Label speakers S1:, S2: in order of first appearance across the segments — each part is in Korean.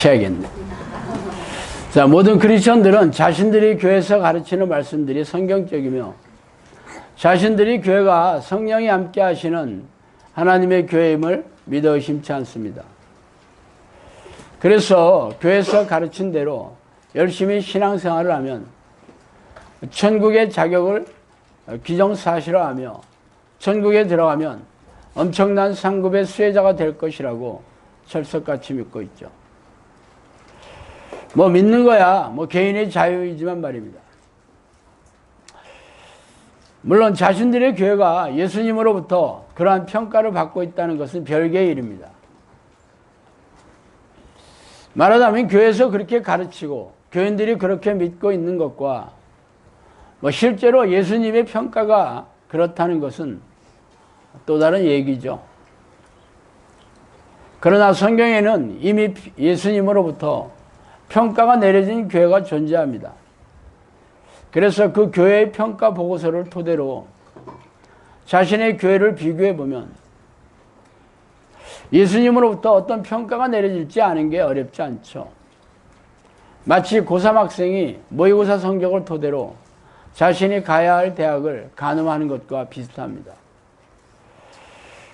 S1: 해야겠네. 자, 모든 크리스천들은 자신들이 교회에서 가르치는 말씀들이 성경적이며 자신들이 교회가 성령이 함께 하시는 하나님의 교회임을 믿어 의심치 않습니다. 그래서 교회에서 가르친 대로 열심히 신앙생활을 하면 천국의 자격을 기정사실화하며 천국에 들어가면 엄청난 상급의 수혜자가 될 것이라고 철석같이 믿고 있죠. 믿는 거야 개인의 자유이지만 말입니다. 물론 자신들의 교회가 예수님으로부터 그러한 평가를 받고 있다는 것은 별개의 일입니다. 말하자면 교회에서 그렇게 가르치고 교인들이 그렇게 믿고 있는 것과 실제로 예수님의 평가가 그렇다는 것은 또 다른 얘기죠. 그러나 성경에는 이미 예수님으로부터 평가가 내려진 교회가 존재합니다. 그래서 그 교회의 평가 보고서를 토대로 자신의 교회를 비교해 보면 예수님으로부터 어떤 평가가 내려질지 아는 게 어렵지 않죠. 마치 고3 학생이 모의고사 성적을 토대로 자신이 가야 할 대학을 가늠하는 것과 비슷합니다.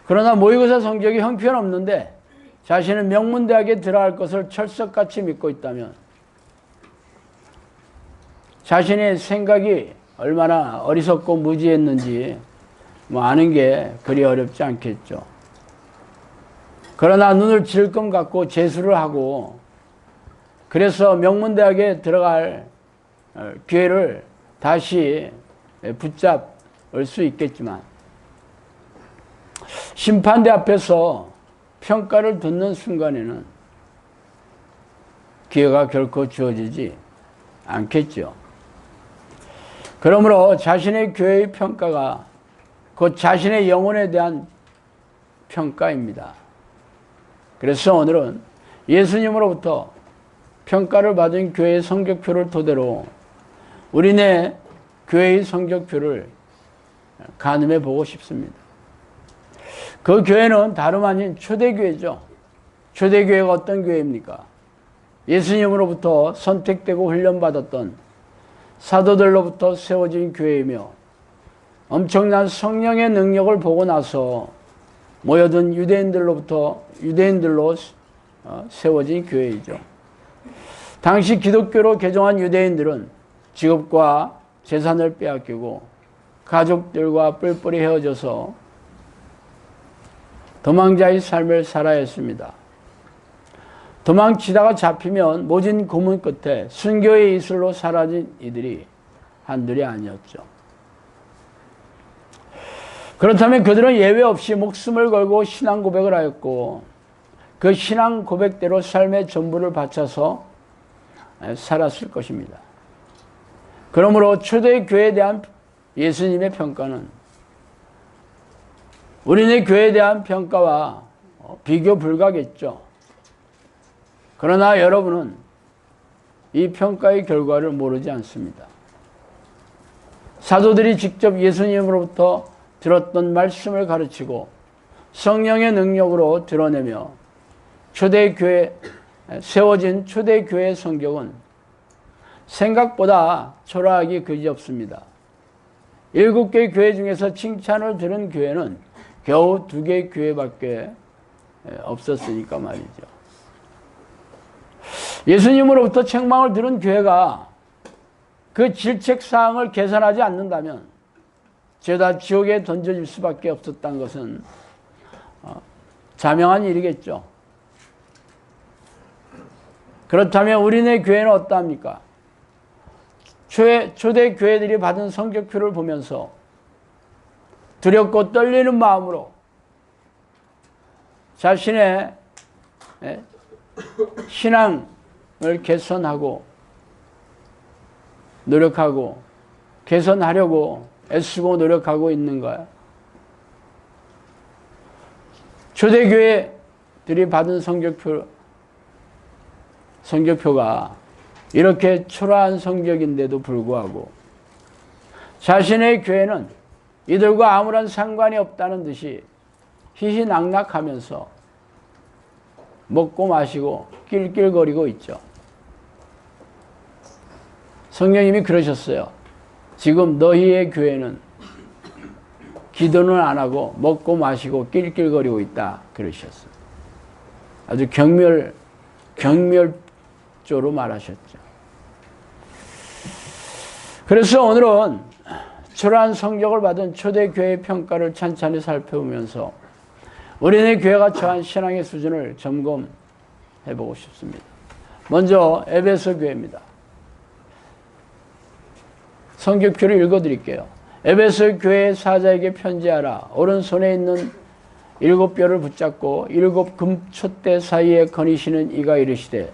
S1: 그러나 모의고사 성적이 형편없는데 자신은 명문대학에 들어갈 것을 철석같이 믿고 있다면 자신의 생각이 얼마나 어리석고 무지했는지 아는 게 그리 어렵지 않겠죠. 그러나 눈을 질끔 감고 재수를 하고 그래서 명문대학에 들어갈 기회를 다시 붙잡을 수 있겠지만 심판대 앞에서 평가를 듣는 순간에는 기회가 결코 주어지지 않겠죠. 그러므로 자신의 교회의 평가가 곧 자신의 영혼에 대한 평가입니다. 그래서 오늘은 예수님으로부터 평가를 받은 교회의 성적표를 토대로 우리네 교회의 성적표를 가늠해 보고 싶습니다. 그 교회는 다름 아닌 초대교회죠. 초대교회가 어떤 교회입니까? 예수님으로부터 선택되고 훈련받았던 사도들로부터 세워진 교회이며 엄청난 성령의 능력을 보고 나서 모여든 유대인들로 세워진 교회이죠. 당시 기독교로 개종한 유대인들은 직업과 재산을 빼앗기고 가족들과 뿔뿔이 헤어져서 도망자의 삶을 살아야 했습니다. 도망치다가 잡히면 모진 고문 끝에 순교의 이슬로 사라진 이들이 한둘이 아니었죠. 그렇다면 그들은 예외 없이 목숨을 걸고 신앙 고백을 하였고 그 신앙 고백대로 삶의 전부를 바쳐서 살았을 것입니다. 그러므로 초대교회에 대한 예수님의 평가는 우리네 교회에 대한 평가와 비교 불가겠죠. 그러나 여러분은 이 평가의 결과를 모르지 않습니다. 사도들이 직접 예수님으로부터 들었던 말씀을 가르치고 성령의 능력으로 드러내며 세워진 초대교회의 성경은 생각보다 초라하기 그지없습니다. 7개 교회 중에서 칭찬을 들은 교회는 겨우 2개의 교회밖에 없었으니까 말이죠. 예수님으로부터 책망을 들은 교회가 그 질책사항을 개선하지 않는다면 죄다 지옥에 던져질 수밖에 없었다는 것은 자명한 일이겠죠. 그렇다면 우리네 교회는 어떠합니까? 초대 교회들이 받은 성적표를 보면서 두렵고 떨리는 마음으로 자신의 신앙을 개선하고 노력하고 개선하려고 애쓰고 노력하고 있는가요? 초대교회들이 받은 성적표가 이렇게 초라한 성적인데도 불구하고 자신의 교회는 이들과 아무런 상관이 없다는 듯이 희희낙낙하면서 먹고 마시고 낄낄거리고 있죠. 성령님이 그러셨어요. 지금 너희의 교회는 기도는 안 하고 먹고 마시고 낄낄거리고 있다 그러셨어요. 아주 경멸조로 말하셨죠. 그래서 오늘은 초라한 성적을 받은 초대교회의 평가를 찬찬히 살펴보면서 우리네 교회가 처한 신앙의 수준을 점검해보고 싶습니다. 먼저 에베소 교회입니다. 성경표를 읽어드릴게요. 에베소 교회 사자에게 편지하라. 오른손에 있는 7뼈를 붙잡고 7 금촛대 사이에 거니시는 이가 이르시되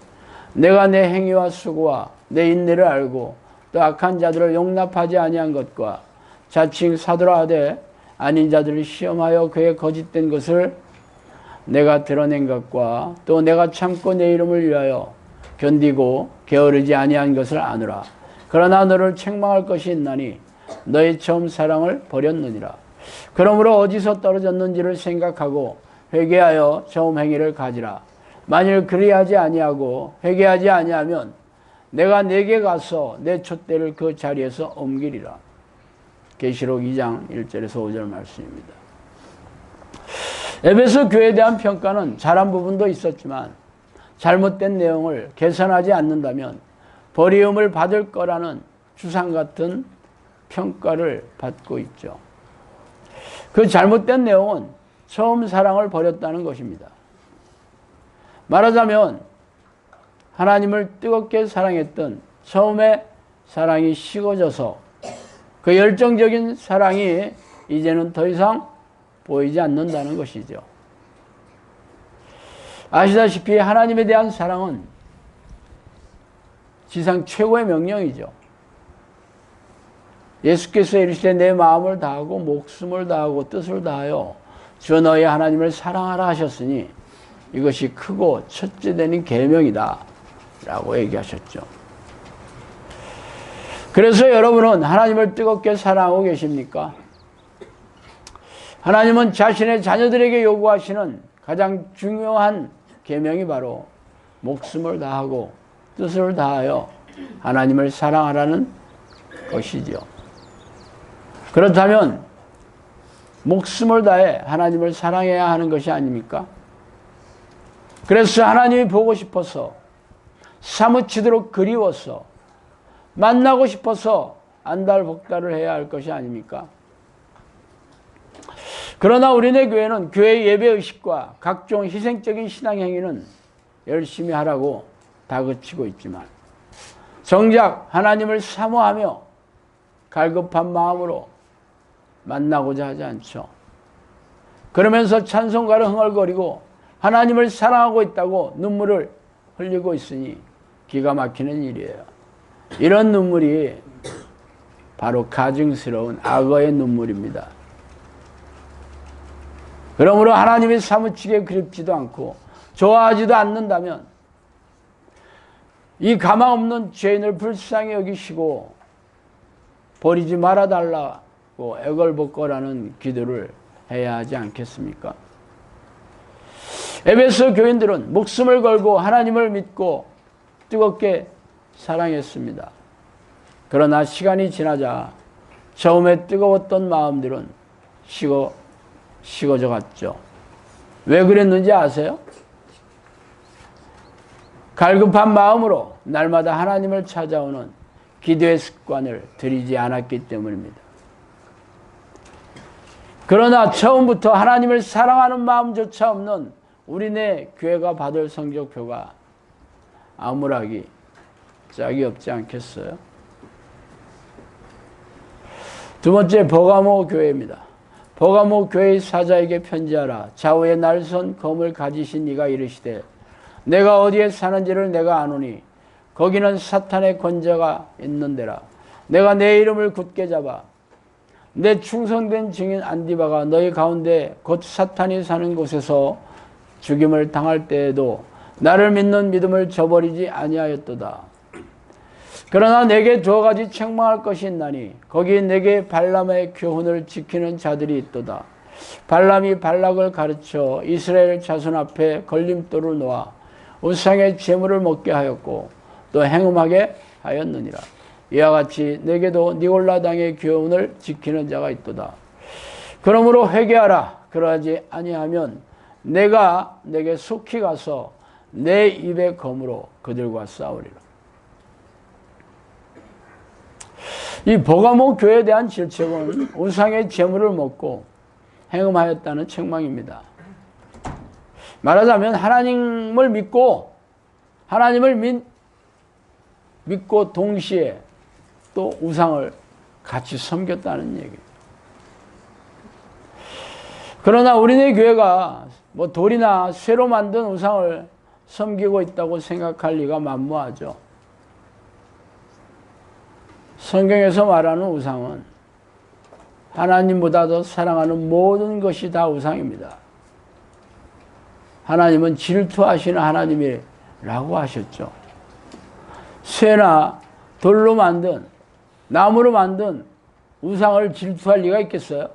S1: 내가 내 행위와 수고와 내 인내를 알고 또 악한 자들을 용납하지 아니한 것과 자칭 사도라 하되 아닌 자들을 시험하여 그의 거짓된 것을 내가 드러낸 것과 또 내가 참고 내 이름을 위하여 견디고 게으르지 아니한 것을 아노라. 그러나 너를 책망할 것이 있나니 너의 처음 사랑을 버렸느니라. 그러므로 어디서 떨어졌는지를 생각하고 회개하여 처음 행위를 가지라. 만일 그리하지 아니하고 회개하지 아니하면 내가 내게 가서 내 촛대를 그 자리에서 옮기리라. 계시록 2장 1절에서 5절 말씀입니다. 에베소 교회에 대한 평가는 잘한 부분도 있었지만 잘못된 내용을 개선하지 않는다면 버리움을 받을 거라는 주상 같은 평가를 받고 있죠. 그 잘못된 내용은 처음 사랑을 버렸다는 것입니다. 말하자면 하나님을 뜨겁게 사랑했던 처음의 사랑이 식어져서 그 열정적인 사랑이 이제는 더 이상 보이지 않는다는 것이죠. 아시다시피 하나님에 대한 사랑은 지상 최고의 명령이죠. 예수께서 이르시되 내 마음을 다하고 목숨을 다하고 뜻을 다하여 주 너희 하나님을 사랑하라 하셨으니 이것이 크고 첫째 되는 계명이다 라고 얘기하셨죠. 그래서 여러분은 하나님을 뜨겁게 사랑하고 계십니까? 하나님은 자신의 자녀들에게 요구하시는 가장 중요한 계명이 바로 목숨을 다하고 뜻을 다하여 하나님을 사랑하라는 것이죠. 그렇다면 목숨을 다해 하나님을 사랑해야 하는 것이 아닙니까? 그래서 하나님이 보고 싶어서 사무치도록 그리워서 만나고 싶어서 안달복달을 해야 할 것이 아닙니까? 그러나 우리네 교회는 교회 예배의식과 각종 희생적인 신앙행위는 열심히 하라고 다그치고 있지만 정작 하나님을 사모하며 갈급한 마음으로 만나고자 하지 않죠. 그러면서 찬송가를 흥얼거리고 하나님을 사랑하고 있다고 눈물을 흘리고 있으니 기가 막히는 일이에요. 이런 눈물이 바로 가증스러운 악어의 눈물입니다. 그러므로 하나님이 사무치게 그립지도 않고 좋아하지도 않는다면 이 가망 없는 죄인을 불쌍히 여기시고 버리지 말아달라고 애걸복걸하는 기도를 해야 하지 않겠습니까? 에베소 교인들은 목숨을 걸고 하나님을 믿고 뜨겁게 사랑했습니다. 그러나 시간이 지나자 처음에 뜨거웠던 마음들은 식어져 갔죠. 왜 그랬는지 아세요? 갈급한 마음으로 날마다 하나님을 찾아오는 기도의 습관을 들이지 않았기 때문입니다. 그러나 처음부터 하나님을 사랑하는 마음조차 없는 우리네 교회가 받을 성적표가 암울하기 짝이 없지 않겠어요? 두 번째, 버가모 교회입니다. 버가모 교회의 사자에게 편지하라. 좌우에 날선 검을 가지신 이가 이르시되 내가 어디에 사는지를 내가 아노니 거기는 사탄의 권자가 있는 데라. 내가 내 이름을 굳게 잡아 내 충성된 증인 안디바가 너희 가운데 곧 사탄이 사는 곳에서 죽임을 당할 때에도 나를 믿는 믿음을 저버리지 아니하였도다. 그러나 내게 2가지 책망할 것이 있나니 거기 내게 발람의 교훈을 지키는 자들이 있도다. 발람이 발락을 가르쳐 이스라엘 자손 앞에 걸림돌을 놓아 우상의 제물을 먹게 하였고 또 행음하게 하였느니라. 이와 같이 내게도 니골라 당의 교훈을 지키는 자가 있도다. 그러므로 회개하라. 그러하지 아니하면 내가 내게 속히 가서 내 입의 검으로 그들과 싸우리라. 이 버가모 교회에 대한 질책은 우상의 제물을 먹고 행음하였다는 책망입니다. 말하자면 하나님을 믿고 동시에 또 우상을 같이 섬겼다는 얘기예요. 그러나 우리네 교회가 뭐 돌이나 쇠로 만든 우상을 섬기고 있다고 생각할 리가 만무하죠. 성경에서 말하는 우상은 하나님보다 더 사랑하는 모든 것이 다 우상입니다. 하나님은 질투하시는 하나님이라고 하셨죠. 쇠나 돌로 만든, 나무로 만든 우상을 질투할 리가 있겠어요?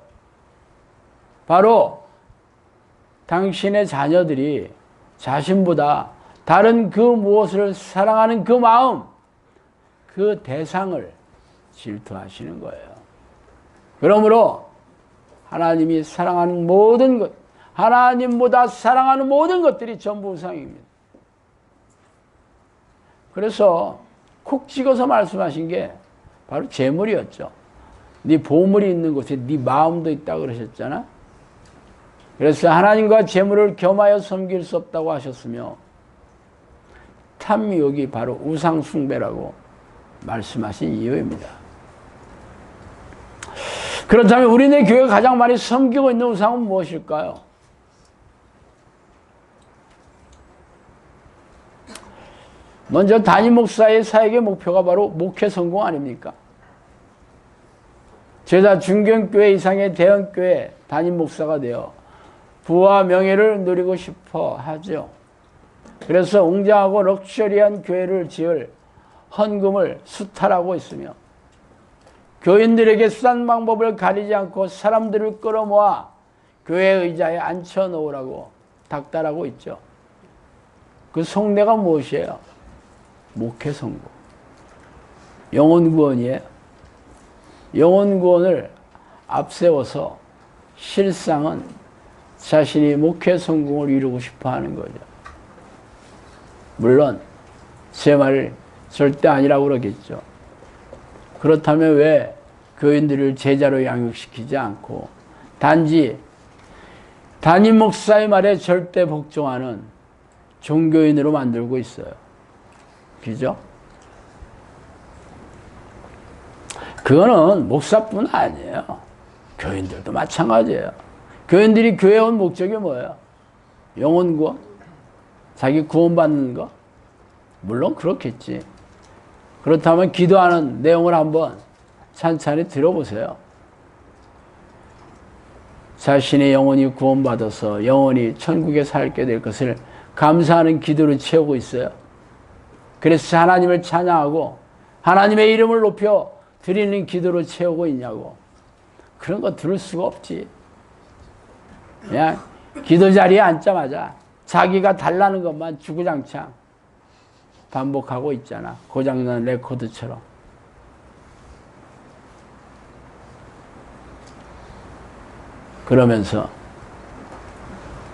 S1: 바로 당신의 자녀들이 자신보다 다른 그 무엇을 사랑하는 그 마음, 그 대상을 질투하시는 거예요. 그러므로 하나님이 사랑하는 모든 것, 하나님보다 사랑하는 모든 것들이 전부 우상입니다. 그래서 콕 찍어서 말씀하신 게 바로 재물이었죠. 네 보물이 있는 곳에 네 마음도 있다고 그러셨잖아. 그래서 하나님과 재물을 겸하여 섬길 수 없다고 하셨으며 탐욕이 바로 우상 숭배라고 말씀하신 이유입니다. 그렇다면 우리네 교회가 가장 많이 섬기고 있는 우상은 무엇일까요? 먼저 담임 목사의 사역의 목표가 바로 목회 성공 아닙니까? 제자 중견교회 이상의 대형교회 담임 목사가 되어 부와 명예를 누리고 싶어 하죠. 그래서 웅장하고 럭셔리한 교회를 지을 헌금을 수탈하고 있으며 교인들에게 수단 방법을 가리지 않고 사람들을 끌어모아 교회 의자에 앉혀놓으라고 닥달하고 있죠. 그 속내가 무엇이에요? 목회 성공. 영혼 구원이에요. 영혼 구원을 앞세워서 실상은 자신이 목회 성공을 이루고 싶어 하는 거죠. 물론 제 말 절대 아니라고 그러겠죠. 그렇다면 왜 교인들을 제자로 양육시키지 않고 단지 담임 목사의 말에 절대 복종하는 종교인으로 만들고 있어요. 그죠? 그거는 목사뿐 아니에요. 교인들도 마찬가지예요. 교인들이 교회에 온 목적이 뭐예요? 영혼 구원? 자기 구원받는 거? 물론 그렇겠지. 그렇다면 기도하는 내용을 한번 찬찬히 들어보세요. 자신의 영혼이 구원받아서 영혼이 천국에 살게 될 것을 감사하는 기도를 채우고 있어요. 그래서 하나님을 찬양하고 하나님의 이름을 높여 드리는 기도를 채우고 있냐고. 그런 거 들을 수가 없지. 그냥 기도 자리에 앉자마자 자기가 달라는 것만 주구장창 반복하고 있잖아. 고장난 레코드처럼. 그러면서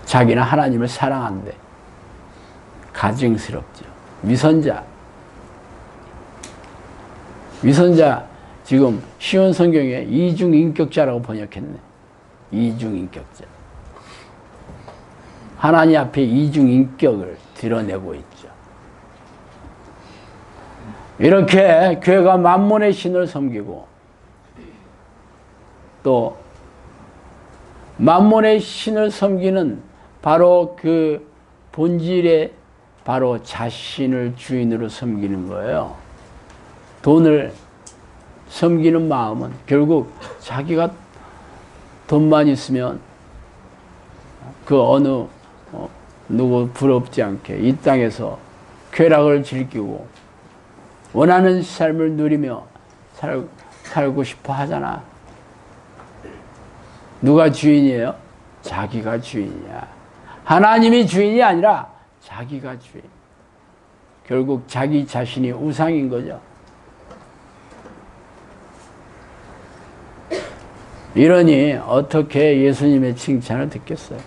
S1: 자기는 하나님을 사랑한대. 가증스럽죠. 위선자. 위선자 지금 시온 성경에 이중인격자라고 번역했네. 이중인격자. 하나님 앞에 이중인격을 드러내고 있죠. 이렇게 교회가 만몬의 신을 섬기고 또 만몬의 신을 섬기는 바로 그 본질에 바로 자신을 주인으로 섬기는 거예요. 돈을 섬기는 마음은 결국 자기가 돈만 있으면 그 어느 누구 부럽지 않게 이 땅에서 쾌락을 즐기고 원하는 삶을 누리며 살고 싶어 하잖아. 누가 주인이에요? 자기가 주인이야. 하나님이 주인이 아니라 자기가 주인. 결국 자기 자신이 우상인 거죠. 이러니 어떻게 예수님의 칭찬을 듣겠어요?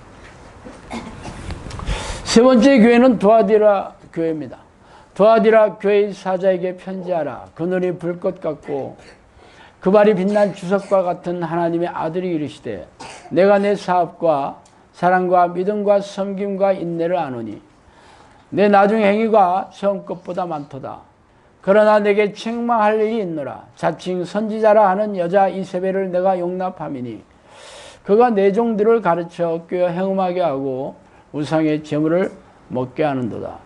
S1: 세 번째 교회는 두아디라 교회입니다. 두아디라 교회의 사자에게 편지하라. 그 눈이 불꽃 같고 그 발이 빛난 주석과 같은 하나님의 아들이 이르시되 내가 내 사업과 사랑과 믿음과 섬김과 인내를 아노니 내 나중 행위가 처음 것보다 많도다. 그러나 내게 책망할 일이 있노라. 자칭 선지자라 하는 여자 이세벨을 내가 용납함이니 그가 내 종들을 가르쳐 꾀어 행음하게 하고 우상의 제물을 먹게 하는도다.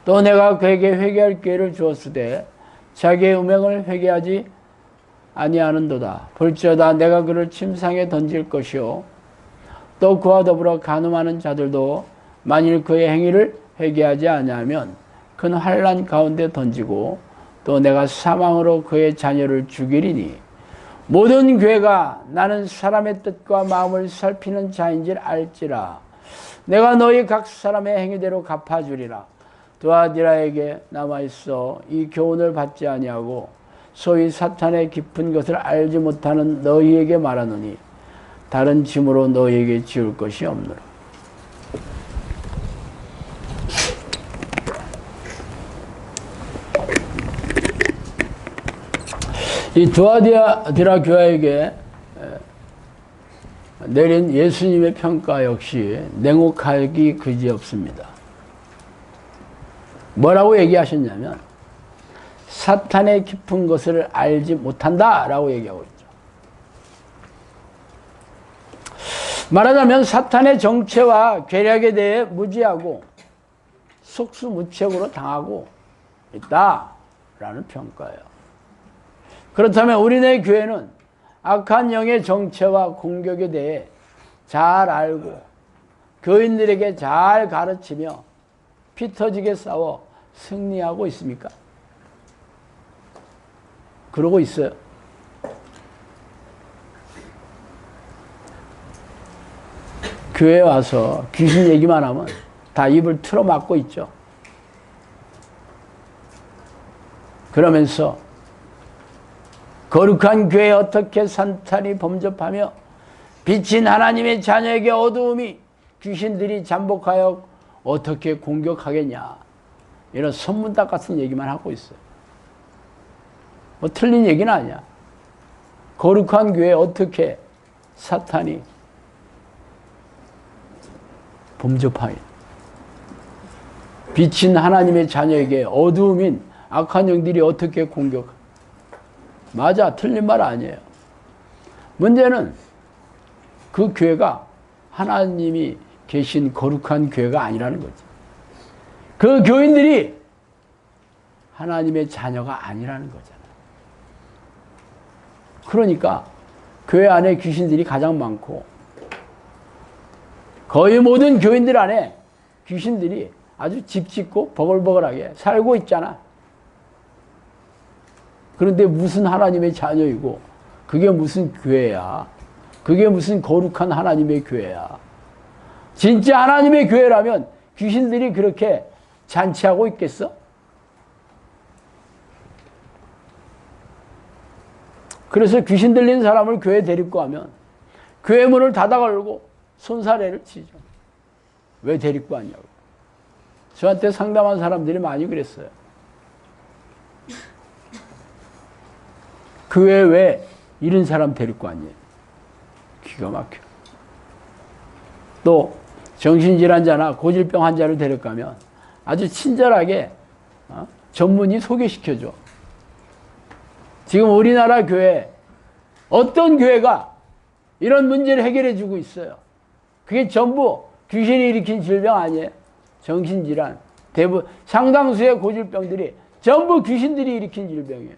S1: 또 내가 그에게 회개할 기회를 주었으되 자기의 음행을 회개하지 아니하는도다. 볼지어다 내가 그를 침상에 던질 것이요 또 그와 더불어 간음하는 자들도 만일 그의 행위를 회개하지 아니하면 큰 환난 가운데 던지고 또 내가 사망으로 그의 자녀를 죽이리니 모든 교회가 나는 사람의 뜻과 마음을 살피는 자인 줄 알지라. 내가 너희 각 사람의 행위대로 갚아주리라. 두아디라에게 남아있어 이 교훈을 받지 아니하고 소위 사탄의 깊은 것을 알지 못하는 너희에게 말하노니 다른 짐으로 너희에게 지울 것이 없노라. 이 두아디라 교회에게 내린 예수님의 평가 역시 냉혹하기 그지없습니다. 뭐라고 얘기하셨냐면 사탄의 깊은 것을 알지 못한다 라고 얘기하고 있죠. 말하자면 사탄의 정체와 계략에 대해 무지하고 속수무책으로 당하고 있다라는 평가예요. 그렇다면 우리네 교회는 악한 영의 정체와 공격에 대해 잘 알고 교인들에게 잘 가르치며 피 터지게 싸워 승리하고 있습니까? 그러고 있어요. 교회에 와서 귀신 얘기만 하면 다 입을 틀어막고 있죠. 그러면서 거룩한 교회에 어떻게 산탄이 범접하며 빛인 하나님의 자녀에게 어두움이 귀신들이 잠복하여 어떻게 공격하겠냐, 이런 선문답 같은 얘기만 하고 있어요. 뭐 틀린 얘기는 아니야. 거룩한 교회에 어떻게 사탄이 범접하여 빛인 하나님의 자녀에게 어두움인 악한 영들이 어떻게 공격하냐. 맞아, 틀린 말 아니에요. 문제는 그 교회가 하나님이 계신 거룩한 교회가 아니라는 거지. 그 교인들이 하나님의 자녀가 아니라는 거잖아. 그러니까 교회 안에 귀신들이 가장 많고 거의 모든 교인들 안에 귀신들이 아주 집 짓고 버글버글하게 살고 있잖아. 그런데 무슨 하나님의 자녀이고 그게 무슨 교회야. 그게 무슨 거룩한 하나님의 교회야. 진짜 하나님의 교회라면 귀신들이 그렇게 잔치하고 있겠어? 그래서 귀신 들린 사람을 교회에 데리고 가면 교회 문을 닫아 걸고 손사래를 치죠. 왜 데리고 왔냐고. 저한테 상담한 사람들이 많이 그랬어요. 교회에 왜 이런 사람 데리고 왔냐. 기가 막혀. 또 정신질환자나 고질병 환자를 데려가면 아주 친절하게 전문의 소개시켜줘. 지금 우리나라 교회, 어떤 교회가 이런 문제를 해결해 주고 있어요. 그게 전부 귀신이 일으킨 질병 아니에요? 정신질환. 대부분 상당수의 고질병들이 전부 귀신들이 일으킨 질병이에요.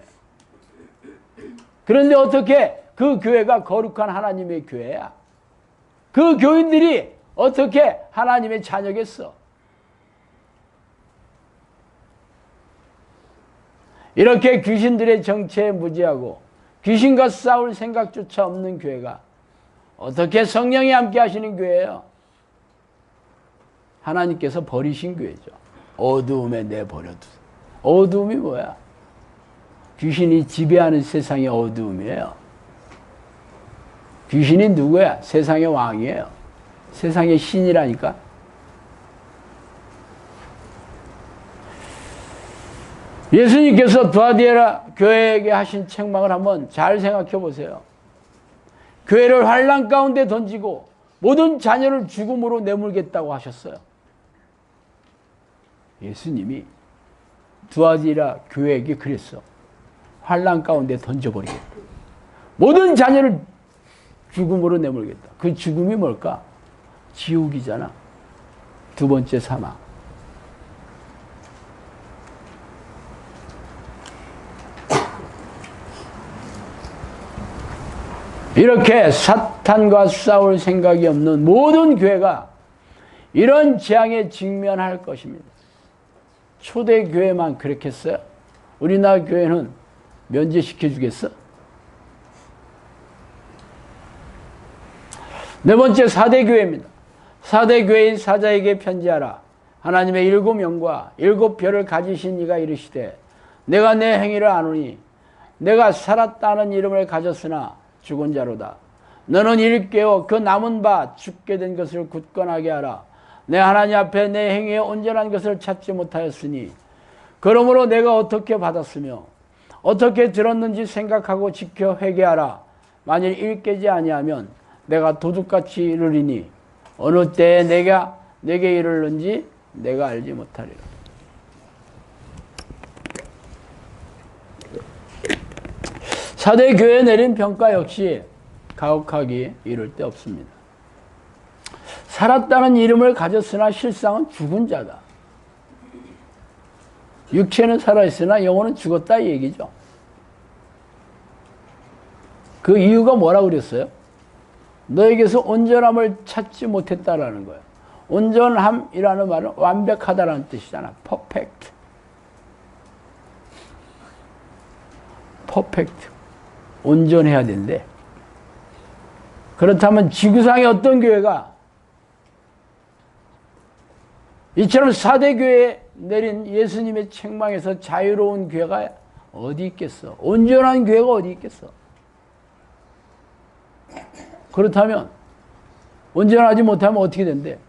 S1: 그런데 어떻게 그 교회가 거룩한 하나님의 교회야? 그 교인들이 어떻게 하나님의 자녀겠어? 이렇게 귀신들의 정체에 무지하고 귀신과 싸울 생각조차 없는 교회가 어떻게 성령이 함께 하시는 교회예요? 하나님께서 버리신 교회죠. 어두움에 내버려두세요. 어두움이 뭐야? 귀신이 지배하는 세상의 어두움이에요. 귀신이 누구야? 세상의 왕이에요. 세상의 신이라니까. 예수님께서 두아디라 교회에게 하신 책망을 한번 잘 생각해 보세요. 교회를 환난 가운데 던지고 모든 자녀를 죽음으로 내몰겠다고 하셨어요. 예수님이 두아디라 교회에게 그랬어. 환난 가운데 던져버리겠다. 모든 자녀를 죽음으로 내몰겠다. 그 죽음이 뭘까? 지옥이잖아. 두 번째 사망. 이렇게 사탄과 싸울 생각이 없는 모든 교회가 이런 재앙에 직면할 것입니다. 초대교회만 그렇겠어요? 우리나라 교회는 면제시켜 주겠어? 네 번째, 사대교회입니다. 사대교회인 사자에게 편지하라. 하나님의 7영과 7별을 가지신 이가 이르시되 내가 내 행위를 아노니 내가 살았다는 이름을 가졌으나 죽은 자로다. 너는 이를 깨워 그 남은 바 죽게 된 것을 굳건하게 하라. 내 하나님 앞에 내 행위에 온전한 것을 찾지 못하였으니 그러므로 내가 어떻게 받았으며 어떻게 들었는지 생각하고 지켜 회개하라. 만일 일 깨지 아니하면 내가 도둑같이 이르리니 어느 때에 내게 이르는지 내가 알지 못하리라. 사대 교회에 내린 평가 역시 가혹하기 이를 데 없습니다. 살았다는 이름을 가졌으나 실상은 죽은 자다. 육체는 살아있으나 영혼은 죽었다 이 얘기죠. 그 이유가 뭐라고 그랬어요? 너에게서 온전함을 찾지 못했다라는 거예요. 온전함이라는 말은 완벽하다라는 뜻이잖아. 퍼펙트. 퍼펙트. 온전해야 된대. 그렇다면 지구상의 어떤 교회가 이처럼 사대교회에 내린 예수님의 책망에서 자유로운 교회가 어디 있겠어? 온전한 교회가 어디 있겠어? 그렇다면 온전하지 못하면 어떻게 된대?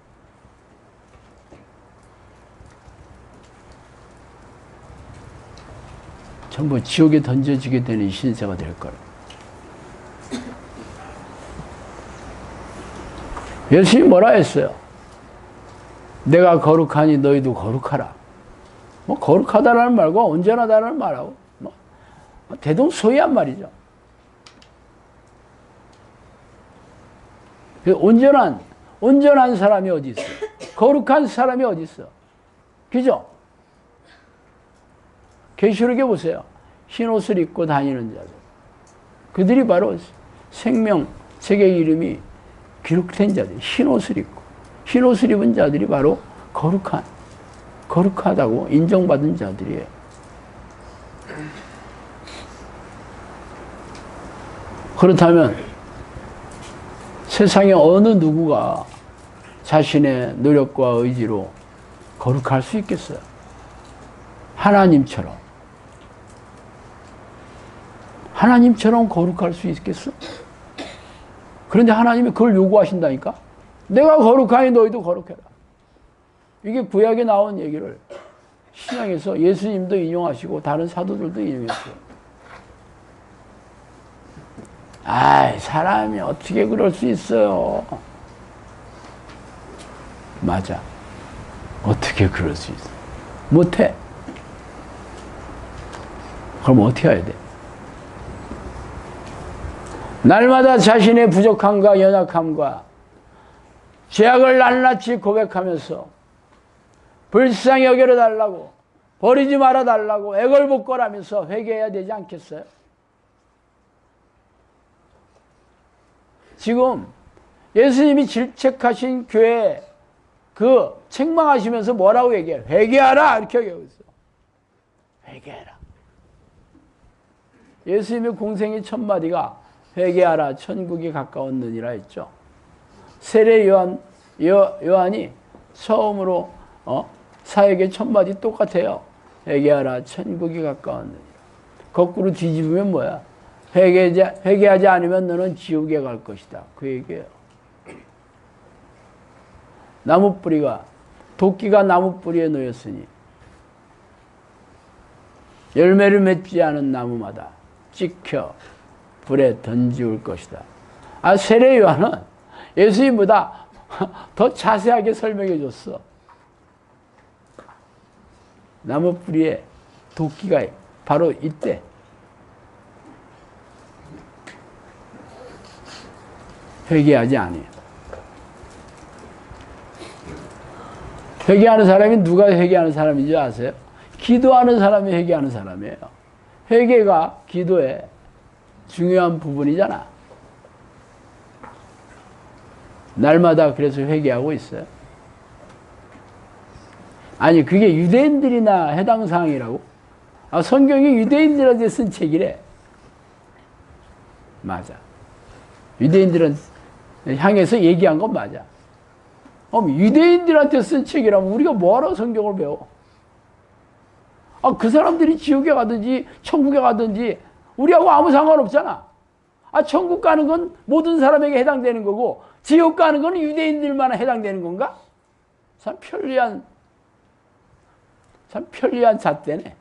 S1: 전부 지옥에 던져지게 되는 신세가 될 거라. 예수님이 뭐라 했어요? 내가 거룩하니 너희도 거룩하라. 뭐 거룩하다라는 말과 온전하다라는 말하고 뭐 대동소이한 말이죠. 온전한 사람이 어디 있어? 거룩한 사람이 어디 있어? 그죠? 계시록에 보세요. 흰 옷을 입고 다니는 자들. 그들이 바로 생명책의 이름이 기록된 자들. 흰 옷을 입고. 흰 옷을 입은 자들이 바로 거룩하다고 인정받은 자들이에요. 그렇다면 세상에 어느 누구가 자신의 노력과 의지로 거룩할 수 있겠어요? 하나님처럼 거룩할 수 있겠어? 그런데 하나님이 그걸 요구하신다니까? 내가 거룩하니 너희도 거룩해라. 이게 구약에 나온 얘기를 신약에서 예수님도 인용하시고 다른 사도들도 인용했어요. 아이, 사람이 어떻게 그럴 수 있어요? 맞아. 어떻게 그럴 수 있어? 못해. 그럼 어떻게 해야 돼? 날마다 자신의 부족함과 연약함과 죄악을 낱낱이 고백하면서 불쌍히 여겨달라고, 버리지 말아달라고 애걸복걸하면서 회개해야 되지 않겠어요? 지금 예수님이 질책하신 교회 그 책망하시면서 뭐라고 얘기해요? 회개하라! 이렇게 얘기하고 있어요. 회개해라. 예수님의 공생의 첫 마디가 회개하라 천국이 가까웠느니라 했죠. 세례 요한이 처음으로 사역의 첫 마디 똑같아요. 회개하라 천국이 가까웠느니라. 거꾸로 뒤집으면 뭐야? 회개하지 않으면 너는 지옥에 갈 것이다. 그 얘기예요. 나무뿌리가 도끼가 나무뿌리에 놓였으니 열매를 맺지 않은 나무마다 찍혀 불에 던지울 것이다. 세례 요한은 예수님보다 더 자세하게 설명해 줬어. 나무뿌리에 도끼가 바로 이때 회개하지 않아요. 회개하는 사람이 누가 회개하는 사람인지 아세요? 기도하는 사람이 회개하는 사람이에요. 회개가 기도의 중요한 부분이잖아. 날마다 그래서 회개하고 있어요. 아니 그게 유대인들이나 해당 사항이라고? 성경이 유대인들한테 쓴 책이래. 맞아. 유대인들은 향해서 얘기한 건 맞아. 유대인들한테 쓴 책이라면 우리가 뭐하러 성경을 배워? 그 사람들이 지옥에 가든지 천국에 가든지 우리하고 아무 상관없잖아. 천국 가는 건 모든 사람에게 해당되는 거고 지옥 가는 건 유대인들만 해당되는 건가? 참 편리한 잣대네.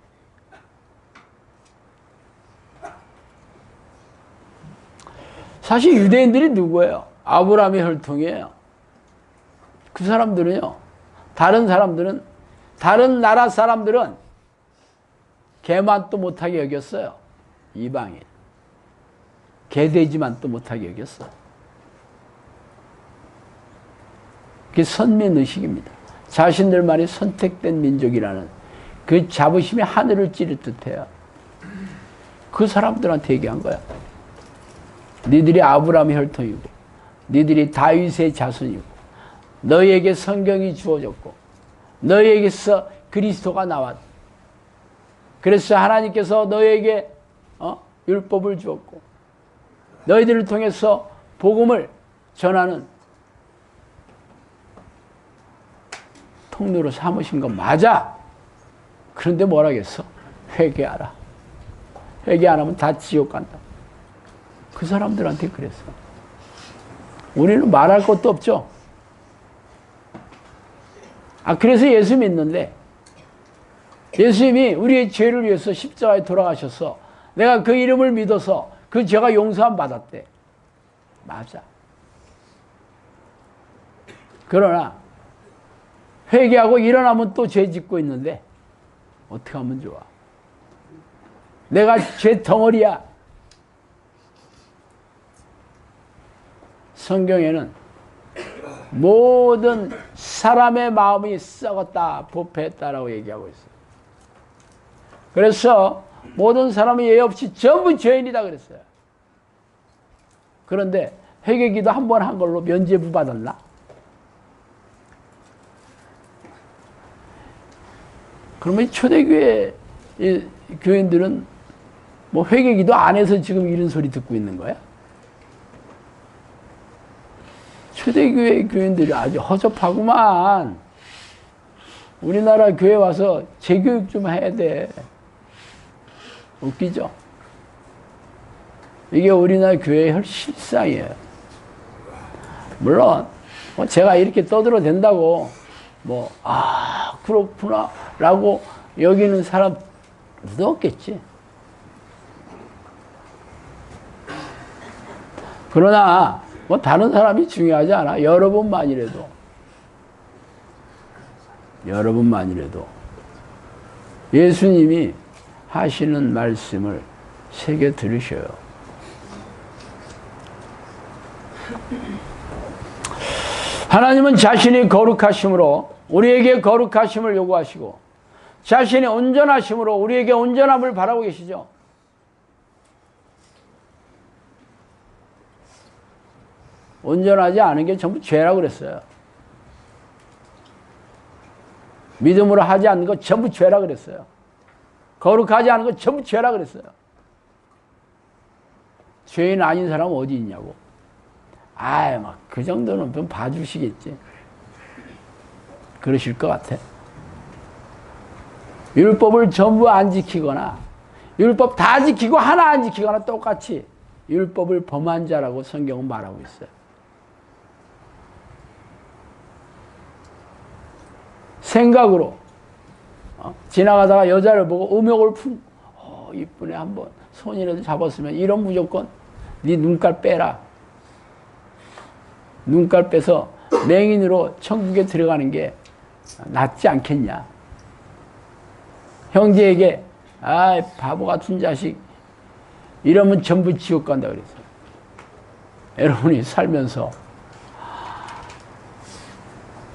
S1: 사실 유대인들이 누구예요? 아브라함의 혈통이에요. 그 사람들은요, 다른 나라 사람들은 개만도 못하게 여겼어요. 이방인. 개돼지만도 못하게 여겼어요. 그게 선민의식입니다. 자신들만이 선택된 민족이라는 그 자부심이 하늘을 찌를 듯해요. 그 사람들한테 얘기한 거야. 니들이 아브라함의 혈통이고 니들이 다윗의 자손이고 너희에게 성경이 주어졌고 너희에게서 그리스도가 나왔다. 그래서 하나님께서 너희에게 율법을 주었고 너희들을 통해서 복음을 전하는 통로로 삼으신 건 맞아. 그런데 뭐라겠어? 회개하라. 회개 안 하면 다 지옥 간다. 그 사람들한테 그랬어. 우리는 말할 것도 없죠. 그래서 예수 믿는데 예수님이 우리의 죄를 위해서 십자가에 돌아가셔서 내가 그 이름을 믿어서 그 죄가 용서함 받았대. 맞아. 그러나 회개하고 일어나면 또 죄 짓고 있는데 어떻게 하면 좋아? 내가 죄 덩어리야. 성경에는 모든 사람의 마음이 썩었다, 부패했다라고 얘기하고 있어요. 그래서 모든 사람이 예외 없이 전부 죄인이다 그랬어요. 그런데 회개기도 한 번 한 걸로 면죄부 받았나? 그러면 초대교회 교인들은 뭐 회개기도 안 해서 지금 이런 소리 듣고 있는 거야? 초대교회 교인들이 아주 허접하구만. 우리나라 교회 와서 재교육 좀 해야 돼. 웃기죠? 이게 우리나라 교회의 실상이에요. 물론 제가 이렇게 떠들어댄다고 그렇구나 라고 여기는 사람도 없겠지. 그러나 다른 사람이 중요하지 않아. 여러분만이라도 예수님이 하시는 말씀을 새겨 들으셔요. 하나님은 자신이 거룩하심으로 우리에게 거룩하심을 요구하시고 자신이 온전하심으로 우리에게 온전함을 바라고 계시죠. 온전하지 않은 게 전부 죄라고 그랬어요. 믿음으로 하지 않는 거 전부 죄라고 그랬어요. 거룩하지 않은 거 전부 죄라고 그랬어요. 죄인 아닌 사람 어디 있냐고. 아이, 막, 그 정도는 좀 봐주시겠지. 그러실 것 같아. 율법을 전부 안 지키거나, 율법 다 지키고 하나 안 지키거나 똑같이 율법을 범한 자라고 성경은 말하고 있어요. 생각으로, 지나가다가 여자를 보고 음욕을 이쁘네, 한번 손이라도 잡았으면, 이런 무조건 네 눈깔 빼라. 눈깔 빼서 맹인으로 천국에 들어가는 게 낫지 않겠냐. 형제에게 아, 바보 같은 자식 이러면 전부 지옥 간다 그랬어요. 여러분이 살면서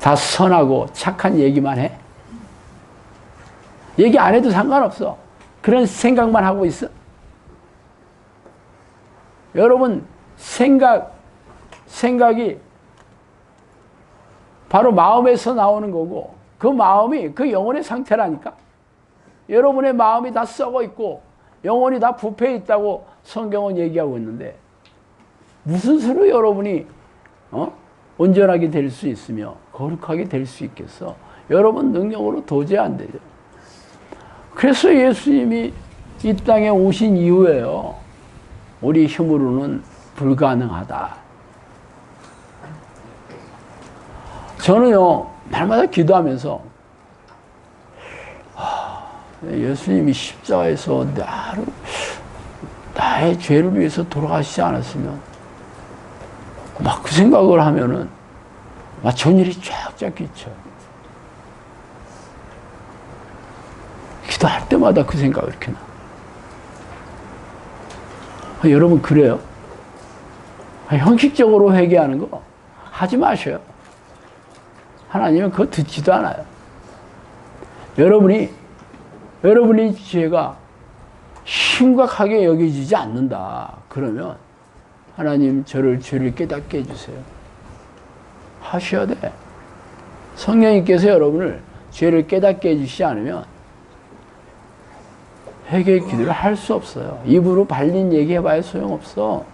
S1: 다 선하고 착한 얘기만 해? 얘기 안 해도 상관없어. 그런 생각만 하고 있어. 여러분 생각이 바로 마음에서 나오는 거고, 그 마음이 그 영혼의 상태라니까. 여러분의 마음이 다 썩어 있고 영혼이 다 부패해 있다고 성경은 얘기하고 있는데, 무슨 수로 여러분이 온전하게 될 수 있으며 거룩하게 될 수 있겠어? 여러분 능력으로 도저히 안 되죠. 그래서 예수님이 이 땅에 오신 이후에요, 우리 힘으로는 불가능하다. 저는요, 날마다 기도하면서 예수님이 십자가에서 나의 죄를 위해서 돌아가시지 않았으면, 막 그 생각을 하면은 막 전율이 쫙쫙 끼쳐. 기도할 때마다 그 생각이 이렇게 나. 여러분 그래요? 형식적으로 회개하는 거 하지 마셔요. 하나님은 그거 듣지도 않아요. 여러분이 죄가 심각하게 여겨지지 않는다. 그러면 하나님 저를 죄를 깨닫게 해주세요. 하셔야 돼. 성령님께서 여러분을 죄를 깨닫게 해주시지 않으면 회개의 기도를 할 수 없어요. 입으로 발린 얘기해봐야 소용없어.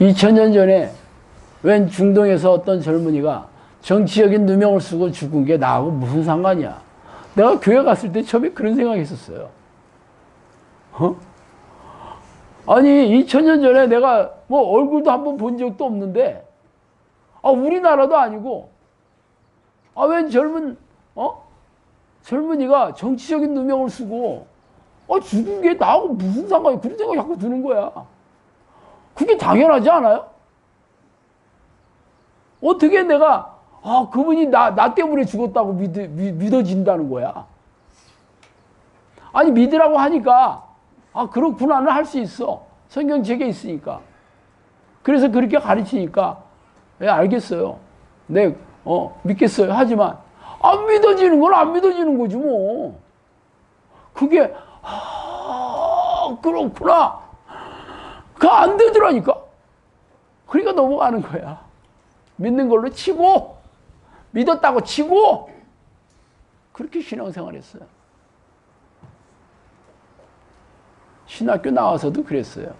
S1: 2000년 전에 웬 중동에서 어떤 젊은이가 정치적인 누명을 쓰고 죽은 게 나하고 무슨 상관이야. 내가 교회 갔을 때 처음에 그런 생각이 있었어요. 아니 2000년 전에 내가 뭐 얼굴도 한번 본 적도 없는데, 우리나라도 아니고, 웬 젊은이가 정치적인 누명을 쓰고 죽은 게 나하고 무슨 상관이야. 그런 생각이 자꾸 드는 거야. 그게 당연하지 않아요? 어떻게 내가 그분이 나 때문에 죽었다고 믿어진다는 거야. 아니 믿으라고 하니까 그렇구나는 할 수 있어. 성경책에 있으니까. 그래서 그렇게 가르치니까 알겠어요. 네, 믿겠어요. 하지만 안 믿어지는 건 안 믿어지는 거지 뭐. 그게 그렇구나. 그거 안 되더라니까. 그러니까 넘어가는 거야. 믿는 걸로 치고, 믿었다고 치고, 그렇게 신앙생활 했어요. 신학교 나와서도 그랬어요.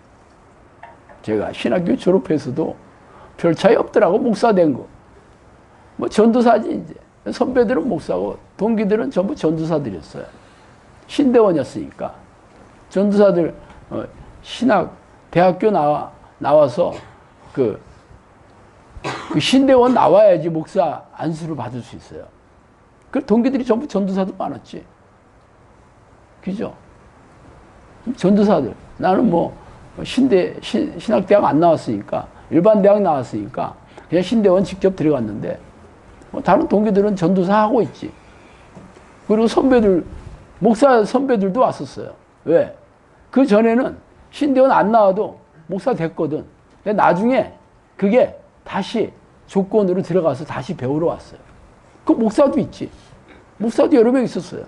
S1: 제가 신학교 졸업해서도 별 차이 없더라고. 목사 된 거. 뭐 전도사지 이제. 선배들은 목사고 동기들은 전부 전도사들이었어요. 신대원이었으니까. 전도사들 대학교 나와서 그 신대원 나와야지 목사 안수를 받을 수 있어요. 그 동기들이 전부 전도사들 많았지. 그죠? 전도사들. 나는 뭐 신학대학 안 나왔으니까, 일반 대학 나왔으니까 그냥 신대원 직접 들어갔는데, 다른 동기들은 전도사 하고 있지. 그리고 목사 선배들도 왔었어요. 왜? 그 전에는 신대원 안 나와도 목사 됐거든. 근데 나중에 그게 다시 조건으로 들어가서 다시 배우러 왔어요. 그 목사도 있지. 목사도 여러 명 있었어요.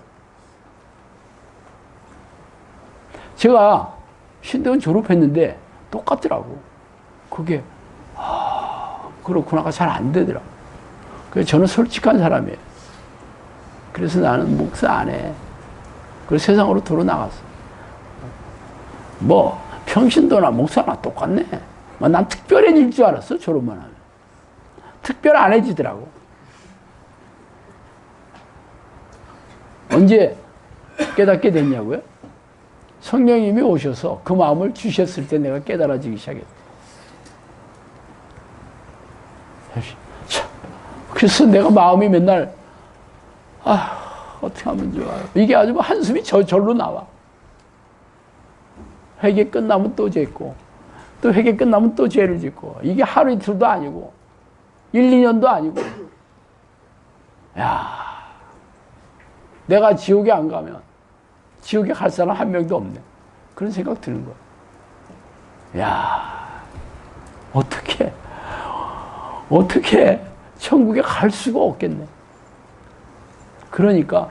S1: 제가 신대원 졸업했는데 똑같더라고. 그게 그렇구나가 잘 안 되더라고. 그래서 저는 솔직한 사람이에요. 그래서 나는 목사 안 해. 그래서 세상으로 돌아 나갔어. 뭐 평신도나 목사나 똑같네. 뭐 난 특별해질 줄 알았어. 졸업만 하면. 특별 안 해지더라고. 언제 깨닫게 됐냐고요? 성령님이 오셔서 그 마음을 주셨을 때 내가 깨달아지기 시작했다. 그래서 내가 마음이 맨날 어떻게 하면 좋아요. 이게 아주 한숨이 절로 나와. 회개 끝나면 또 짓고 또 회개 끝나면 또 죄를 짓고 이게 하루 이틀도 아니고 1, 2년도 아니고 야, 내가 지옥에 안 가면 지옥에 갈 사람 한 명도 없네. 그런 생각 드는 거야. 야, 어떻게 천국에 갈 수가 없겠네. 그러니까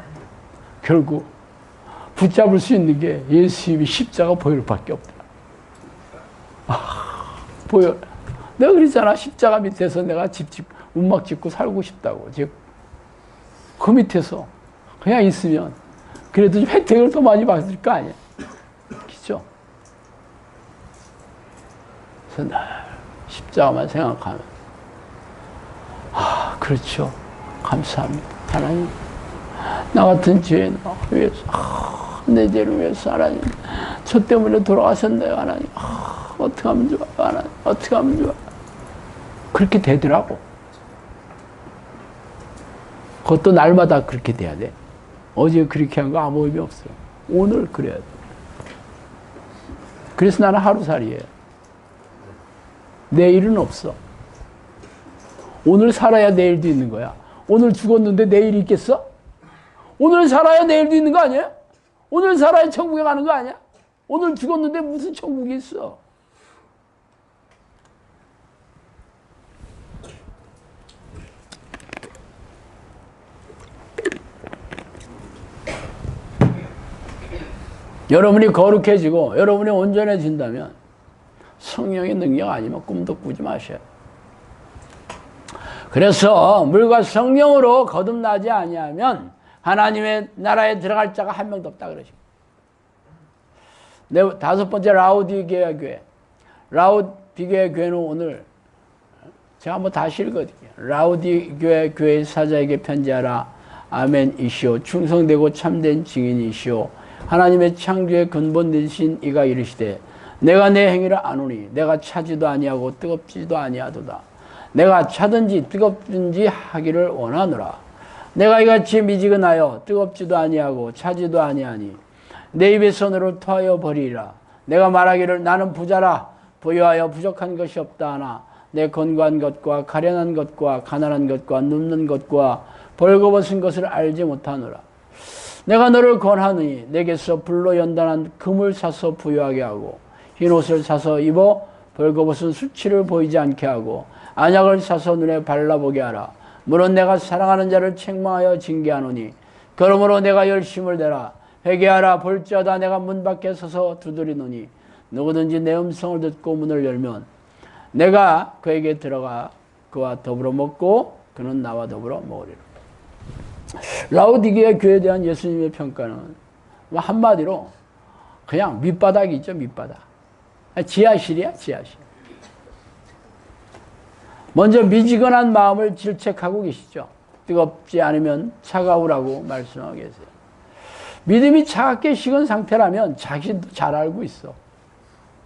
S1: 결국 붙잡을 수 있는 게 예수님이 십자가 보혈밖에 없더라. 보혈. 내가 그랬잖아. 십자가 밑에서 내가 운막 짓고 살고 싶다고. 그 밑에서 그냥 있으면 그래도 혜택을 더 많이 받을 거 아니야. 그죠? 그래서 늘 십자가만 생각하면 그렇죠. 감사합니다. 하나님, 나 같은 죄인 위해서 내 죄를 위해서 하나님, 저 때문에 돌아가셨네요. 하나님, 어떻게 하면 좋아? 하나님, 어떻게 하면 좋아? 그렇게 되더라고. 그것도 날마다 그렇게 돼야 돼. 어제 그렇게 한 거 아무 의미 없어. 오늘 그래야 돼. 그래서 나는 하루살이에요. 내일은 없어. 오늘 살아야 내일도 있는 거야. 오늘 죽었는데 내일이 있겠어? 오늘 살아야 내일도 있는 거 아니야? 오늘 살아야 천국에 가는 거 아니야? 오늘 죽었는데 무슨 천국이 있어? 여러분이 거룩해지고 여러분이 온전해진다면 성령의 능력 아니면 꿈도 꾸지 마셔요. 그래서 물과 성령으로 거듭나지 아니하면 하나님의 나라에 들어갈 자가 한 명도 없다 그러십니다. 네, 다섯 번째 라우디게아 교회. 라우디게아 교회는 오늘 제가 한번 다시 읽어드릴게요. 라우디게아 교회 사자에게 편지하라. 아멘이시오. 충성되고 참된 증인이시오. 하나님의 창조의 근본 되신 이가 이르시되 내가 내 행위를 아노니 내가 차지도 아니하고 뜨겁지도 아니하도다. 내가 차든지 뜨겁든지 하기를 원하노라. 내가 이같이 미지근하여 뜨겁지도 아니하고 차지도 아니하니 내 입의 손으로 토하여 버리리라. 내가 말하기를 나는 부자라 부유하여 부족한 것이 없다 하나 내 건고한 것과 가련한 것과 가난한 것과 눕는 것과 벌거벗은 것을 알지 못하노라. 내가 너를 권하느니 내게서 불로 연단한 금을 사서 부유하게 하고 흰옷을 사서 입어 벌거벗은 수치를 보이지 않게 하고 안약을 사서 눈에 발라보게 하라. 물론 내가 사랑하는 자를 책망하여 징계하노니 그러므로 내가 열심을 내라. 회개하라. 볼지어다 내가 문 밖에 서서 두드리노니 누구든지 내 음성을 듣고 문을 열면 내가 그에게 들어가 그와 더불어 먹고 그는 나와 더불어 먹으리라. 라우디게아 교회에 대한 예수님의 평가는 한마디로 그냥 밑바닥이죠. 밑바닥. 지하실이야. 지하실. 먼저 미지근한 마음을 질책하고 계시죠. 뜨겁지 않으면 차가우라고 말씀하고 계세요. 믿음이 차갑게 식은 상태라면 자신도 잘 알고 있어.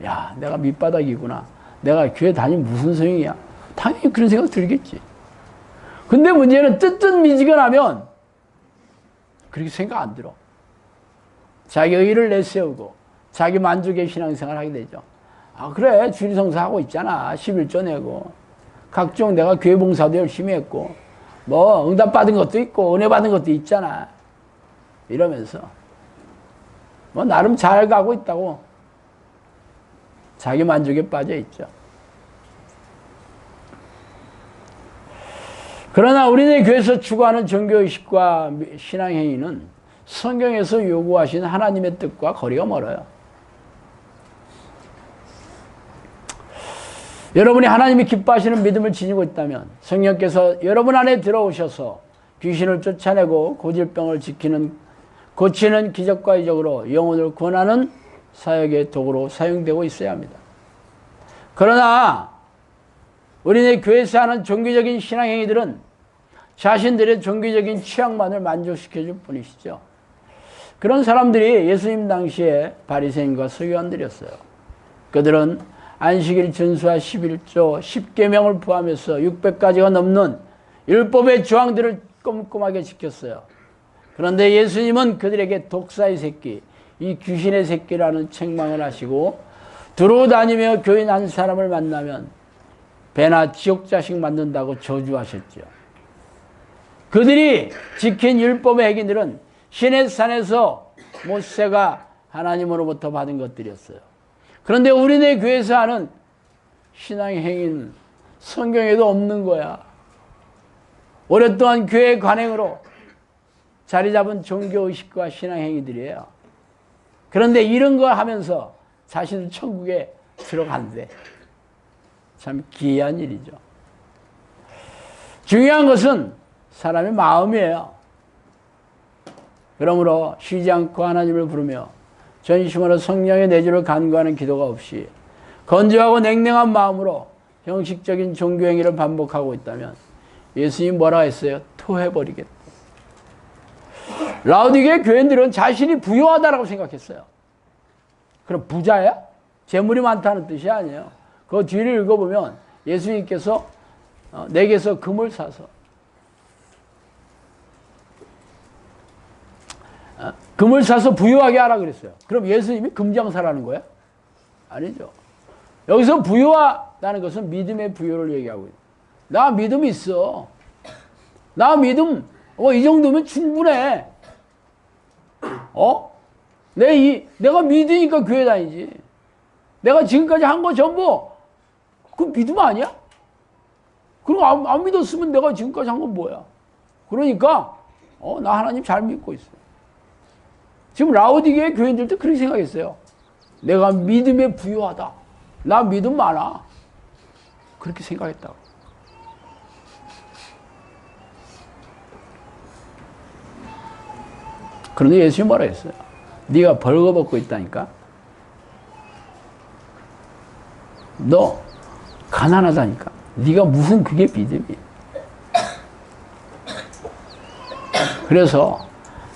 S1: 야, 내가 밑바닥이구나. 내가 교회 다니면 무슨 소용이야. 당연히 그런 생각 들겠지. 근데 문제는 뜨뜻미지근하면 그렇게 생각 안 들어. 자기 의의를 내세우고 자기 만족의 신앙생활을 하게 되죠. 그래, 주일 성사하고 있잖아. 11조 내고 각종 내가 교회 봉사도 열심히 했고 뭐 응답 받은 것도 있고 은혜 받은 것도 있잖아. 이러면서 뭐 나름 잘 가고 있다고 자기 만족에 빠져 있죠. 그러나 우리네 교회에서 추구하는 종교의식과 신앙행위는 성경에서 요구하신 하나님의 뜻과 거리가 멀어요. 여러분이 하나님이 기뻐하시는 믿음을 지니고 있다면 성령께서 여러분 안에 들어오셔서 귀신을 쫓아내고 고질병을 고치는 기적과 이적으로 영혼을 구원하는 사역의 도구로 사용되고 있어야 합니다. 그러나 우리네 교회에서 하는 종교적인 신앙행위들은 자신들의 종교적인 취향만을 만족시켜줄 뿐이시죠. 그런 사람들이 예수님 당시에 바리새인과 서기관들이었어요. 그들은 안식일 전수와 11조 10계명을 포함해서 600가지가 넘는 율법의 조항들을 꼼꼼하게 지켰어요. 그런데 예수님은 그들에게 독사의 새끼, 이 귀신의 새끼라는 책망을 하시고 두루 다니며 교인 한 사람을 만나면 배나 지옥 자식 만든다고 저주하셨죠. 그들이 지킨 율법의 핵인들은 시내 산에서 모세가 하나님으로부터 받은 것들이었어요. 그런데 우리네 교회에서 하는 신앙의 행위는 성경에도 없는 거야. 오랫동안 교회 관행으로 자리 잡은 종교의식과 신앙행위들이에요. 그런데 이런 거 하면서 자신은 천국에 들어간대. 참 기이한 일이죠. 중요한 것은 사람의 마음이에요. 그러므로 쉬지 않고 하나님을 부르며 전심으로 성령의 내주를 간구하는 기도가 없이 건조하고 냉랭한 마음으로 형식적인 종교행위를 반복하고 있다면 예수님이 뭐라 했어요? 토해버리겠다. 라오디게 교인들은 자신이 부유하다라고 생각했어요. 그럼 부자야? 재물이 많다는 뜻이 아니에요. 그 뒤를 읽어보면 예수님께서 내게서 금을 사서 부유하게 하라 그랬어요. 그럼 예수님이 금장사라는 거야? 아니죠. 여기서 부유하다는 것은 믿음의 부유를 얘기하고 있어요. 나 믿음 있어. 나 믿음 이 정도면 충분해. 내가 믿으니까 교회 다니지. 내가 지금까지 한 거 전부 그 믿음 아니야? 그리고 안 믿었으면 내가 지금까지 한 건 뭐야? 그러니까 나 하나님 잘 믿고 있어. 지금 라오디게의 교인들도 그렇게 생각했어요. 내가 믿음에 부유하다. 나 믿음 많아. 그렇게 생각했다고. 그런데 예수님이 뭐라 했어요? 네가 벌거벗고 있다니까? 너 가난하다니까? 네가 무슨 그게 믿음이야? 그래서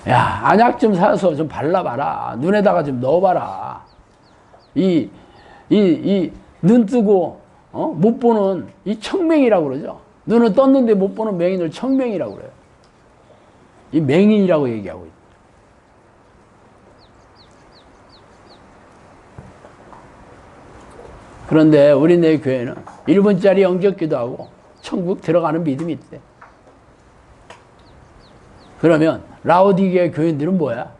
S1: 야, 안약 좀 사서 좀 발라봐라. 눈에다가 좀 넣어봐라. 눈 뜨고 못 보는 이 청맹이라고 그러죠. 눈을 떴는데 못 보는 맹인을 청맹이라고 그래요. 이 맹인이라고 얘기하고 있어요. 그런데 우리네 교회는 1분짜리 영접기도 하고 천국 들어가는 믿음이 있대. 그러면 라오디게 교인들은 뭐야?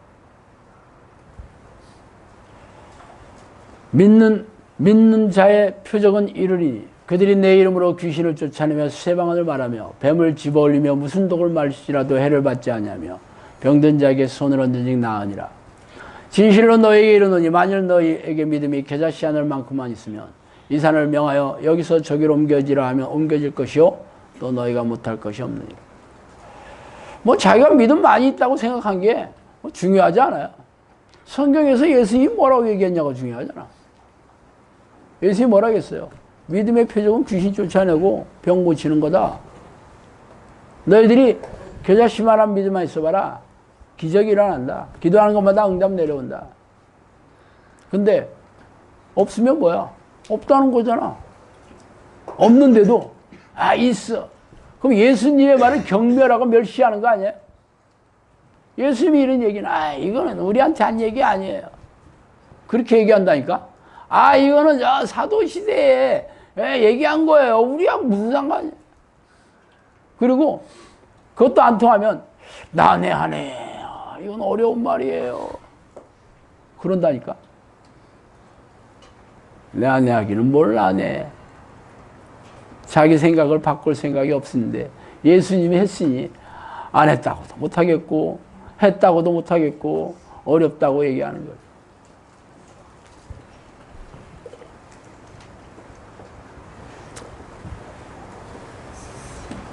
S1: 믿는 자의 표적은 이르리니 그들이 내 이름으로 귀신을 쫓아내며 쇠방언을 말하며 뱀을 집어올리며 무슨 독을 마실지라도 해를 받지 아니하며 병든 자에게 손을 얹으니 나으니라. 진실로 너에게 이르노니 만일 너희에게 믿음이 겨자씨 하늘 만큼만 있으면 이 산을 명하여 여기서 저기로 옮겨지라 하면 옮겨질 것이요 또 너희가 못할 것이 없느니라. 자기가 믿음 많이 있다고 생각한 게 중요하지 않아요. 성경에서 예수님이 뭐라고 얘기했냐가 중요하잖아. 예수님이 뭐라고 했어요? 믿음의 표적은 귀신 쫓아내고 병 고치는 거다. 너희들이 겨자씨만한 믿음만 있어봐라. 기적이 일어난다. 기도하는 것마다 응답 내려온다. 근데 없으면 뭐야? 없다는 거잖아. 없는데도 있어. 그럼 예수님의 말을 경멸하고 멸시하는 거 아니에요? 예수님이 이런 얘기는 이거는 우리한테 한 얘기 아니에요. 그렇게 얘기한다니까? 이거는 사도시대에 얘기한 거예요. 우리하고 무슨 상관이야? 그리고 그것도 안 통하면 난해하네. 이건 어려운 말이에요. 그런다니까? 난해하기는 뭘 난해. 자기 생각을 바꿀 생각이 없는데 예수님이 했으니 안 했다고도 못하겠고 했다고도 못하겠고 어렵다고 얘기하는 거예요.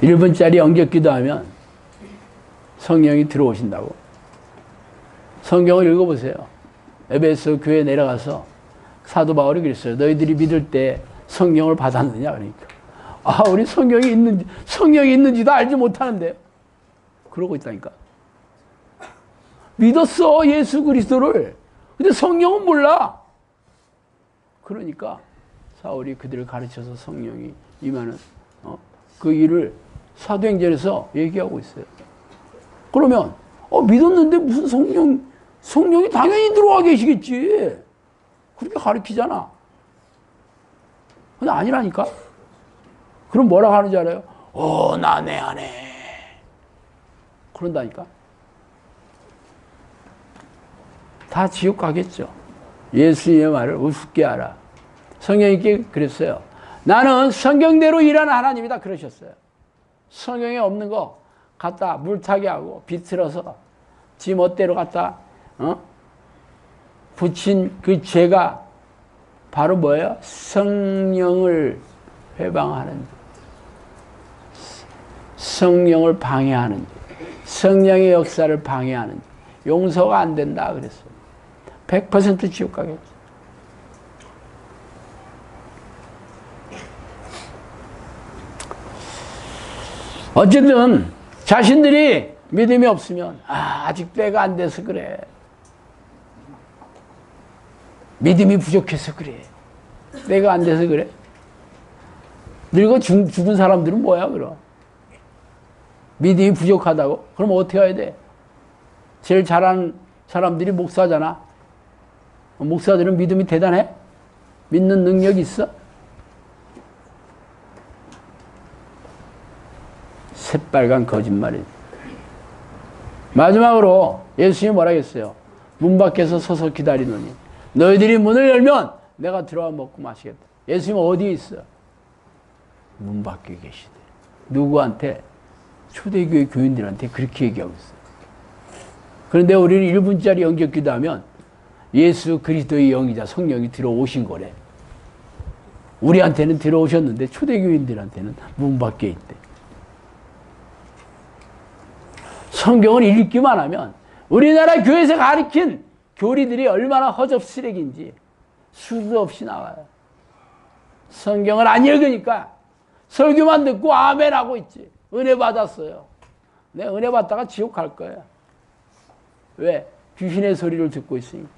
S1: (1분짜리) 영접기도 하면 성령이 들어오신다고. 성경을 읽어보세요. 에베소 교회에 내려가서 사도 바울이 그랬어요. 너희들이 믿을 때 성령을 받았느냐? 그러니까. 아, 우리 성령이 있는지도 알지 못하는데요. 그러고 있다니까. 믿었어, 예수 그리스도를. 근데 성령은 몰라. 그러니까 사울이 그들을 가르쳐서 성령이 임하는 그 일을 사도행전에서 얘기하고 있어요. 그러면 믿었는데 무슨 성령이 당연히 들어와 계시겠지. 그렇게 가르치잖아. 근데 아니라니까. 그럼 뭐라고 하는지 알아요? 나 내 안에. 그런다니까. 다 지옥 가겠죠. 예수님의 말을 우습게 하라. 성령님께 그랬어요. 나는 성경대로 일하는 하나님이다. 그러셨어요. 성경에 없는 거 갖다 물타기 하고 비틀어서 지 멋대로 갖다 붙인 그 죄가 바로 뭐예요? 성령을 회방하는, 성령을 방해하는, 성령의 역사를 방해하는, 용서가 안 된다 그랬어요. 100% 지옥 가겠죠. 어쨌든 자신들이 믿음이 없으면 아직 때가 안 돼서 그래. 믿음이 부족해서 그래. 때가 안 돼서 그래. 늙어 죽은 사람들은 뭐야 그럼? 믿음이 부족하다고? 그럼 어떻게 해야 돼? 제일 잘하는 사람들이 목사잖아. 목사들은 믿음이 대단해? 믿는 능력이 있어? 새빨간 거짓말이지. 마지막으로 예수님이 뭐라 했어요? 문 밖에서 서서 기다리노니 너희들이 문을 열면 내가 들어와 먹고 마시겠다. 예수님은 어디에 있어? 문 밖에 계시대. 누구한테? 초대교회 교인들한테 그렇게 얘기하고 있어요. 그런데 우리는 1분짜리 영적 기도하면 예수 그리스도의 영이자 성령이 들어오신 거래. 우리한테는 들어오셨는데 초대교인들한테는 문 밖에 있대. 성경을 읽기만 하면 우리나라 교회에서 가르친 교리들이 얼마나 허접 쓰레기인지 수도 없이 나와요. 성경을 안 읽으니까 설교만 듣고 아멘 하고 있지. 은혜 받았어요. 내가 은혜 받다가 지옥 갈 거야. 왜? 귀신의 소리를 듣고 있으니까.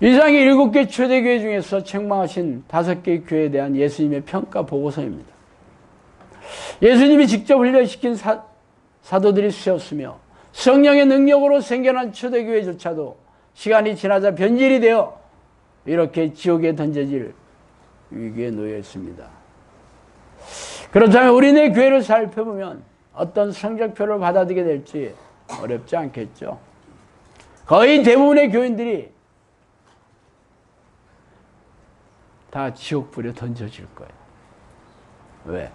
S1: 이상이 7개 초대교회 중에서 책망하신 5개의 교회에 대한 예수님의 평가 보고서입니다. 예수님이 직접 훈련시킨 사도들이 수였으며 성령의 능력으로 생겨난 초대교회조차도 시간이 지나자 변질이 되어 이렇게 지옥에 던져질 위기에 놓여 있습니다. 그렇다면 우리네 교회를 살펴보면 어떤 성적표를 받아들이게 될지 어렵지 않겠죠. 거의 대부분의 교인들이 다 지옥불에 던져질 거예요. 왜?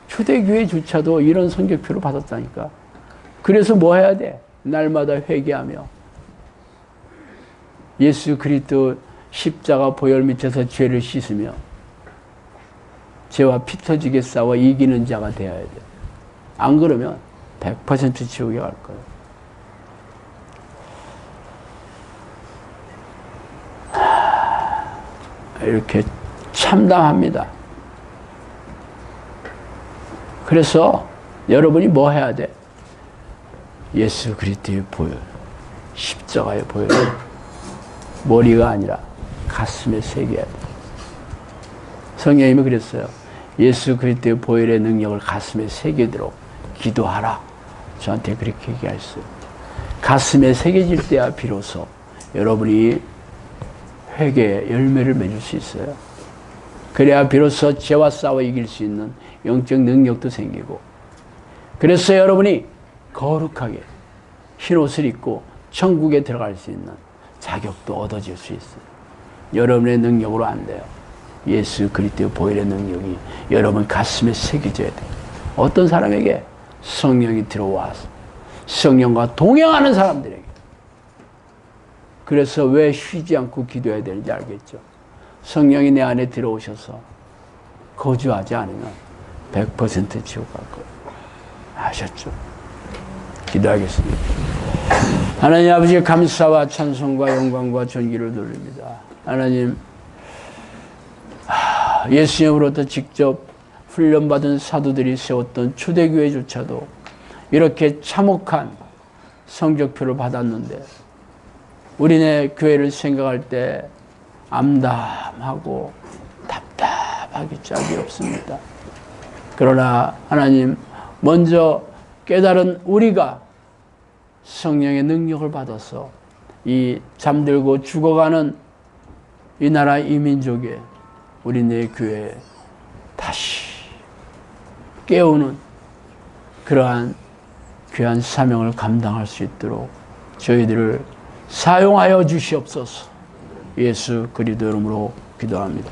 S1: 초대교회조차도 이런 성적표를 받았다니까. 그래서 뭐 해야 돼? 날마다 회개하며 예수 그리스도 십자가 보혈 밑에서 죄를 씻으며 죄와 피 터지게 싸워 이기는 자가 되어야 돼. 안 그러면 100% 지옥에 갈 거예요. 이렇게 참담합니다. 그래서 여러분이 뭐 해야 돼? 예수 그리스도의 보혈, 십자가의 보혈, 머리가 아니라 가슴에 새겨야 돼. 성령님이 그랬어요. 예수 그리스도의 보혈의 능력을 가슴에 새기도록 기도하라. 저한테 그렇게 얘기하셨어요. 가슴에 새겨질 때야 비로소 여러분이 회개의 열매를 맺을 수 있어요. 그래야 비로소 죄와 싸워 이길 수 있는 영적 능력도 생기고, 그래서 여러분이 거룩하게 흰옷을 입고 천국에 들어갈 수 있는 자격도 얻어질 수 있어요. 여러분의 능력으로 안 돼요. 예수 그리스도의 보혈의 능력이 여러분 가슴에 새겨져야 돼요. 어떤 사람에게? 성령이 들어와서 성령과 동행하는 사람들에게. 그래서 왜 쉬지 않고 기도해야 되는지 알겠죠? 성령이 내 안에 들어오셔서 거주하지 않으면 100% 지옥 갈 거예요. 아셨죠? 기도하겠습니다. 하나님 아버지, 감사와 찬송과 영광과 존귀를 돌립니다. 하나님, 예수님으로부터 직접 훈련받은 사도들이 세웠던 초대교회조차도 이렇게 참혹한 성적표를 받았는데 우리네 교회를 생각할 때 암담하고 답답하기 짝이 없습니다. 그러나 하나님, 먼저 깨달은 우리가 성령의 능력을 받아서 이 잠들고 죽어가는 이 나라 이 민족에 우리네 교회에 다시 깨우는 그러한 귀한 사명을 감당할 수 있도록 저희들을 사용하여 주시옵소서. 예수 그리스도 이름으로 기도합니다.